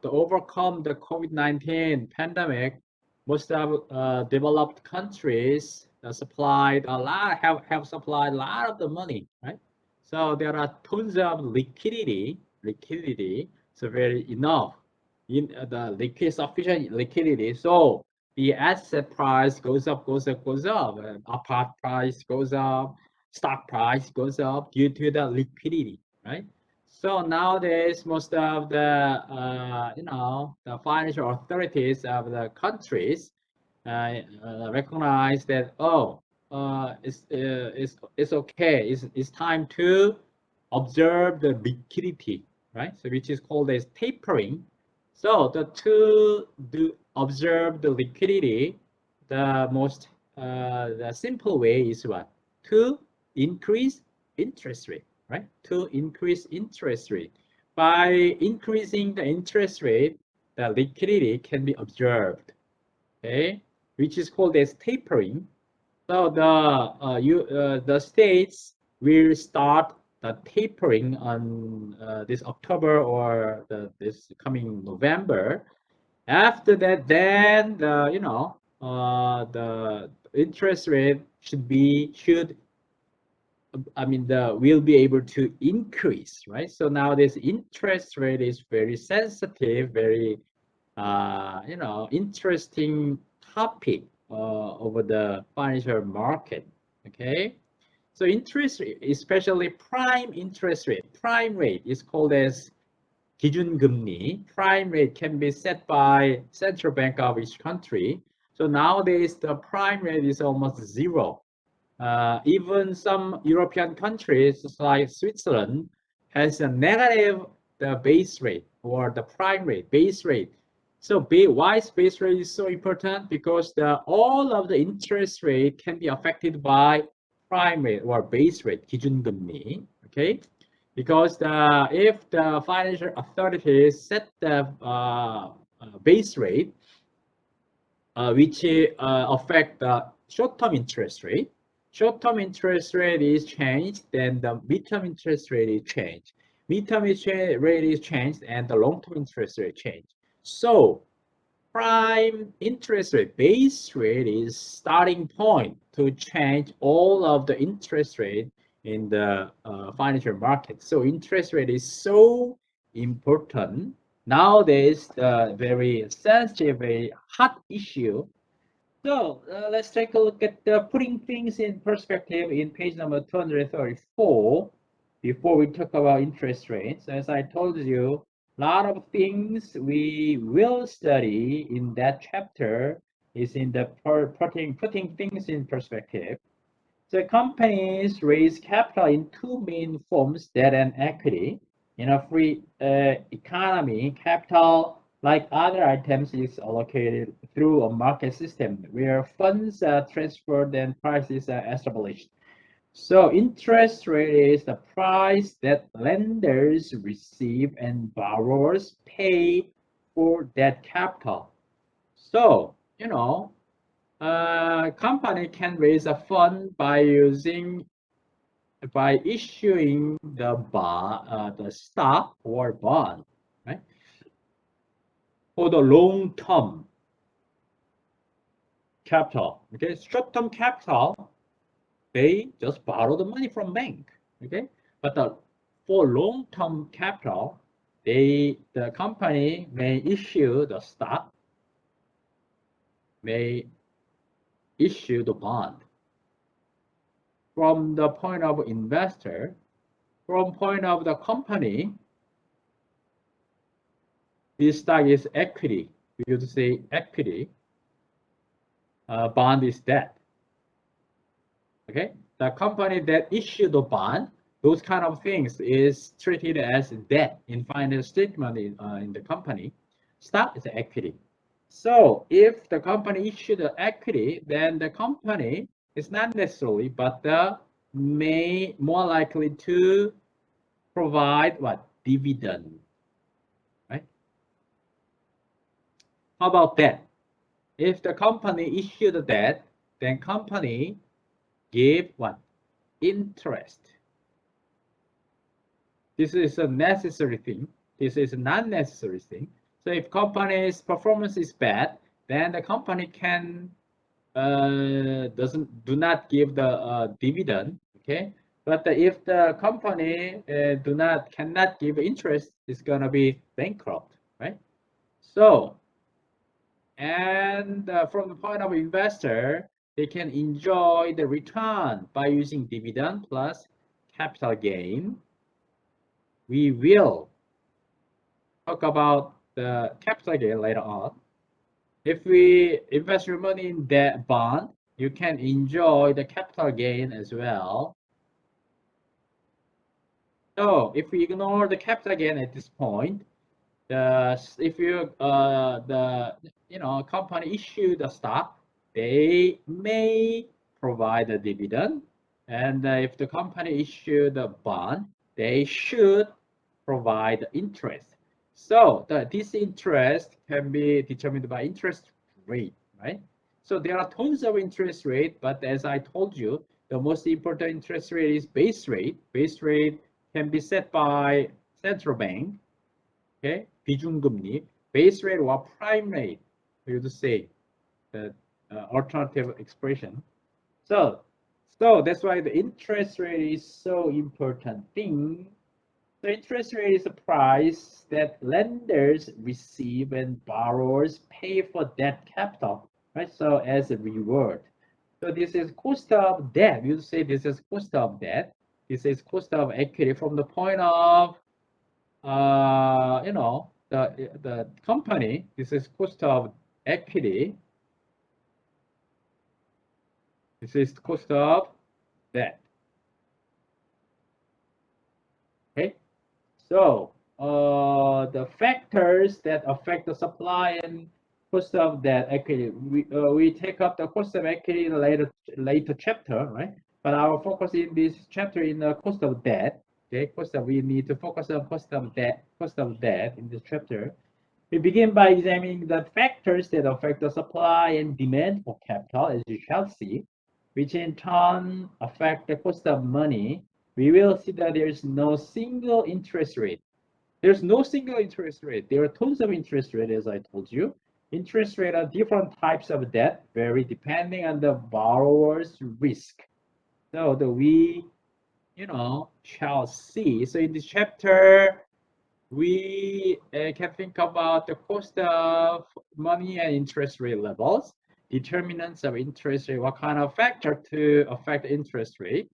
overcome the COVID-19 pandemic, most of developed countries have supplied a lot of the money, right? So there are tons of liquidity, so very enough in the sufficient liquidity. So the asset price goes up, apart price goes up, stock price goes up due to the liquidity, right? So nowadays, most of the the financial authorities of the countries recognize that it's okay. It's time to observe the liquidity, right? So which is called as tapering. So to observe the liquidity, the most the simple way is what? To increase interest rate, right? To increase interest rate. By increasing the interest rate, the liquidity can be observed, okay? Which is called as tapering. So the states will start the tapering on this October or this coming November. After that, then the interest rate will be able to increase, right? So now this interest rate is very sensitive, very interesting topic over the financial market. Okay, so interest rate, especially prime interest rate, prime rate is called as 기준금리. Prime rate can be set by central bank of each country. So nowadays the prime rate is almost zero. Even some European countries like Switzerland has a negative the base rate or the prime rate, base rate. So why is base rate is so important? Because all of the interest rate can be affected by prime rate or base rate, 기준금리. Okay, because if the financial authorities set the base rate, which affect the short-term interest rate. Short-term interest rate is changed, then the midterm interest rate is changed. Midterm interest rate is changed, and the long-term interest rate changed. So prime interest rate, base rate is starting point to change all of the interest rate in the financial market. So interest rate is so important. Nowadays, very sensitive, very hot issue. So let's take a look at putting things in perspective in page number 234 before we talk about interest rates. As I told you, a lot of things we will study in that chapter is in the putting things in perspective. So companies raise capital in two main forms, debt and equity. In a free economy, capital, like other items, is allocated through a market system where funds are transferred and prices are established. So interest rate is the price that lenders receive and borrowers pay for that capital. So, you know, a company can raise a fund by issuing the stock or bond, right? For the long-term capital, okay? Short-term capital, they just borrow the money from bank, okay? But for long-term capital, the company may issue the stock, may issue the bond. From the point of investor, from point of the company, this stock is equity. We would say equity. Bond is debt. Okay, the company that issued the bond, those kind of things is treated as debt in financial statement in the company. Stock is equity. So if the company issued the equity, then the company is not necessarily, but may more likely to provide what? Dividend, right? How about debt? If the company issued the debt, then company give what? Interest. This is a necessary thing. This is a non-necessary thing. So if company's performance is bad, then the company can do not give the dividend, okay? But if the company cannot give interest, it's gonna be bankrupt, right? So, and from the point of investor, they can enjoy the return by using dividend plus capital gain. We will talk about the capital gain later on. If we invest your money in that bond, you can enjoy the capital gain as well. So if we ignore the capital gain at this point, if you company issue the stock, they may provide a dividend, and if the company issue the bond, they should provide interest. So this interest can be determined by interest rate, right? So there are tons of interest rate, but as I told you, the most important interest rate is base rate. Base rate can be set by central bank. Okay, 비중금리, base rate or prime rate, we would say the alternative expression. So that's why the interest rate is so important thing. The interest rate is a price that lenders receive and borrowers pay for debt capital, right? So as a reward. So this is cost of debt. You say this is cost of debt. This is cost of equity from the point of the company. This is cost of equity. This is cost of debt. Okay, so the factors that affect the supply and cost of debt equity, we take up the cost of equity in a later chapter, right? But our focus in this chapter in the cost of debt. Okay, we need to focus on cost of debt in this chapter. We begin by examining the factors that affect the supply and demand for capital, as you shall see, which in turn affect the cost of money. We will see that there's no single interest rate. There's no single interest rate. There are tons of interest rate, as I told you. Interest rate are different types of debt, vary depending on the borrower's risk. So we, shall see. So in this chapter, we can think about the cost of money and interest rate levels, determinants of interest rate, what kind of factor to affect interest rate,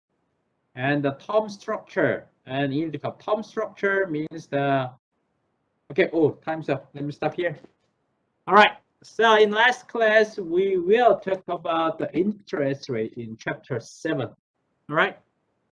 and the term structure. And yield curve term structure means okay, time's up. Let me stop here. All right. So in last class, we will talk about the interest rate in chapter 7. All right.